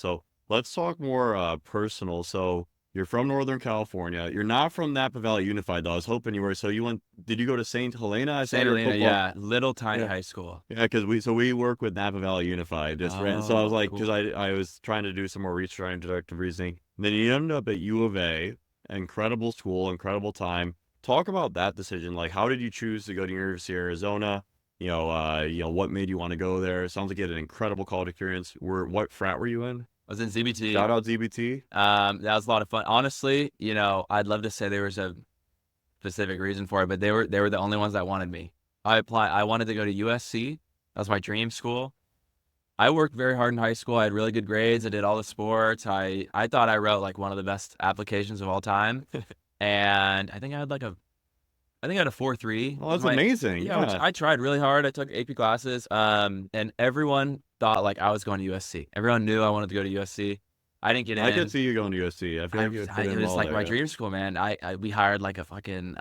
So let's talk more personal. So you're from Northern California. You're not from Napa Valley Unified, though. I was hoping you were. So you went, did you go to St. Helena? I saw St. your Helena, football. yeah, little tiny Yeah. high school. Yeah, because we work with Napa Valley Unified. So I was Oh, like, because cool. I was trying to do some more research on deductive reasoning. And then you ended up at U of A, incredible school, incredible time. Talk about that decision. Like, how did you choose to go to University of Arizona? What made you want to go there? Sounds like you had an incredible college experience. What frat were you in? I was in ZBT. Shout out ZBT. That was a lot of fun. Honestly, I'd love to say there was a specific reason for it, but they were the only ones that wanted me. I wanted to go to USC. That was my dream school. I worked very hard in high school. I had really good grades. I did all the sports. I thought I wrote like one of the best applications of all time. And I think I had a 4.3. Oh, that's amazing. Yeah, which Yeah. I tried really hard. I took AP classes. And everyone thought like I was going to USC. Everyone knew I wanted to go to USC. I didn't get I could in. see you going to USC. I feel like you would fit It in was well like there. my Yeah. dream school, man. We hired like a fucking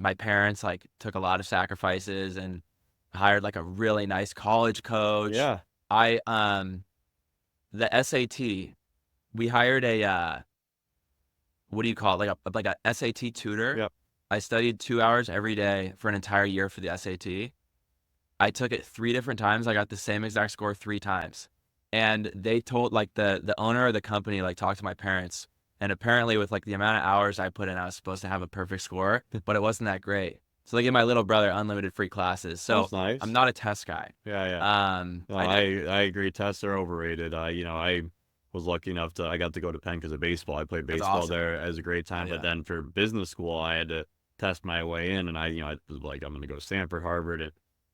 my parents like took a lot of sacrifices and hired like a really nice college coach. Yeah. I The SAT, we hired a what do you call it? Like a SAT tutor. Yep. I studied 2 hours every day for an entire year for the SAT. I took it 3 different times. I got the same exact score 3 times. And they told like the owner of the company like talked to my parents. And apparently with like the amount of hours I put in, I was supposed to have a perfect score, but it wasn't that great. So they gave my little brother unlimited free classes. So That's I'm nice. not a test guy. Yeah, yeah. No, I I agree. Tests are overrated. I was lucky enough I got to go to Penn because of baseball. I played That's baseball awesome. there as a great Oh time. But yeah. then for business school, I had to test my way in, and I was like, I'm going to go to Stanford, Harvard,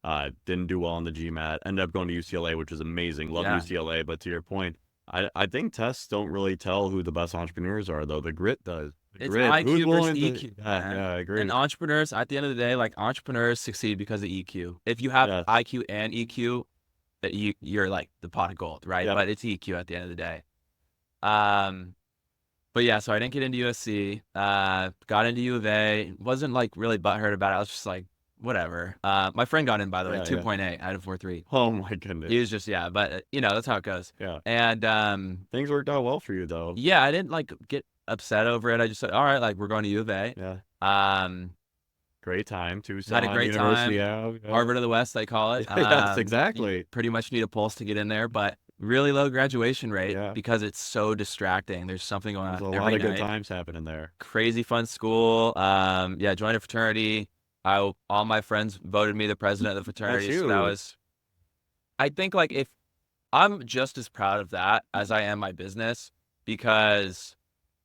and didn't do well on the GMAT. Ended up going to UCLA, which was amazing. Love Yeah. UCLA. But to your point, I think tests don't really tell who the best entrepreneurs are, though. The grit does. The It's grit. Who's IQ versus willing to? EQ, Yeah, man. yeah, I And agree. entrepreneurs, at the end of the day, like entrepreneurs succeed because of EQ. If you have Yes. IQ and EQ, that you're like the pot of gold, right? Yep. But it's EQ at the end of the day. Um, but yeah, so I didn't get into USC. Got into U of A. Wasn't like really butthurt about it. I was just like, whatever. My friend got in, by the way, Yeah, yeah. 2.8 out of 4.3. Oh my goodness. He was just yeah, but that's how it goes. Yeah. And Things worked out well for you, though. yeah, I didn't like get upset over it. I just said, all right, like we're going to U of A. Yeah. Um, Great time. Had a Tucson great University. time. Yeah. Yeah. Harvard of the West, they call it. Yes, You exactly. pretty much need a pulse to get in there, but really low graduation rate Yeah. because it's so distracting. There's something going There's a on lot every of good night. times happening there. Crazy fun school. Yeah, joined a fraternity. All my friends voted me the president of the That's fraternity, so that huge. was. I think like if I'm just as proud of that as I am my business because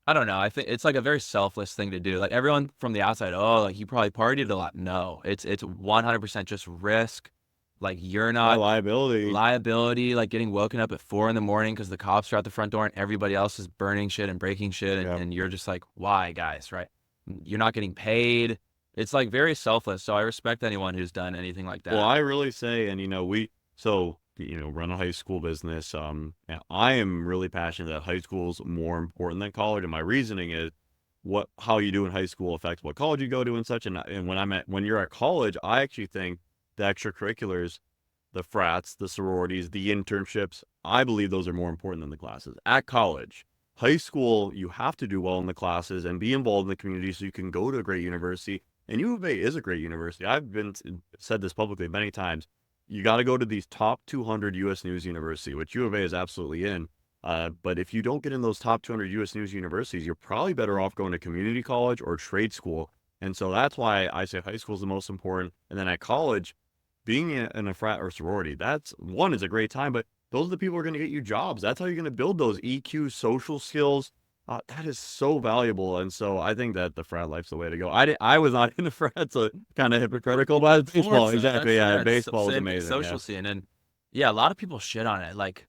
I don't know. I think it's like a very selfless thing to do. Like everyone from the outside, oh, like you probably partied a lot. No, it's 100% just risk. Like you're Yeah, not liability. liability, like getting woken up at 4 in the morning because the cops are at the front door and everybody else is burning shit and breaking shit. Yeah. And you're just like, why, guys, right? You're not getting paid. It's like very selfless. So I respect anyone who's done anything like Well, that. I really say, and run a high school business. And I am really passionate that high school is more important than college, and my reasoning is how you do in high school affects what college you go to and such. And when you're at college, I actually think the extracurriculars, the frats, the sororities, the internships, I believe those are more important than the classes. At college, high school, you have to do well in the classes and be involved in the community so you can go to a great university. And U of A is a great university. Said this publicly many times. You got to go to these top 200 U.S. News University, which U of A is absolutely in. But if you don't get in those top 200 U.S. News universities, you're probably better off going to community college or trade school. And so that's why I say high school is the most important. And then at college, being in a frat or sorority, that's one is a great time, but those are the people who are going to get you jobs. That's how you're going to build those EQ social skills. That is so valuable. And so I think that the frat life's the way to go. I was not in the frat, so kind of hypocritical, but baseball, Sports, exactly. Yeah, it's baseball was same thing, amazing. social Yeah. scene. And yeah, a lot of people shit on it. Like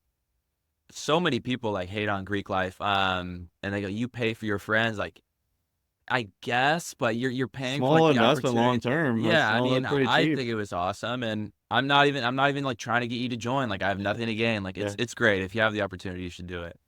so many people like hate on Greek life. And they go, you pay for your friends. Like, I guess, but you're paying for like Small the investment long opportunity. term. Yeah, I mean, That's pretty I cheap. think it was awesome, and I'm not even like trying to get you to join. Like, I have nothing to gain. Like, Yeah. it's great if you have the opportunity, you should do it.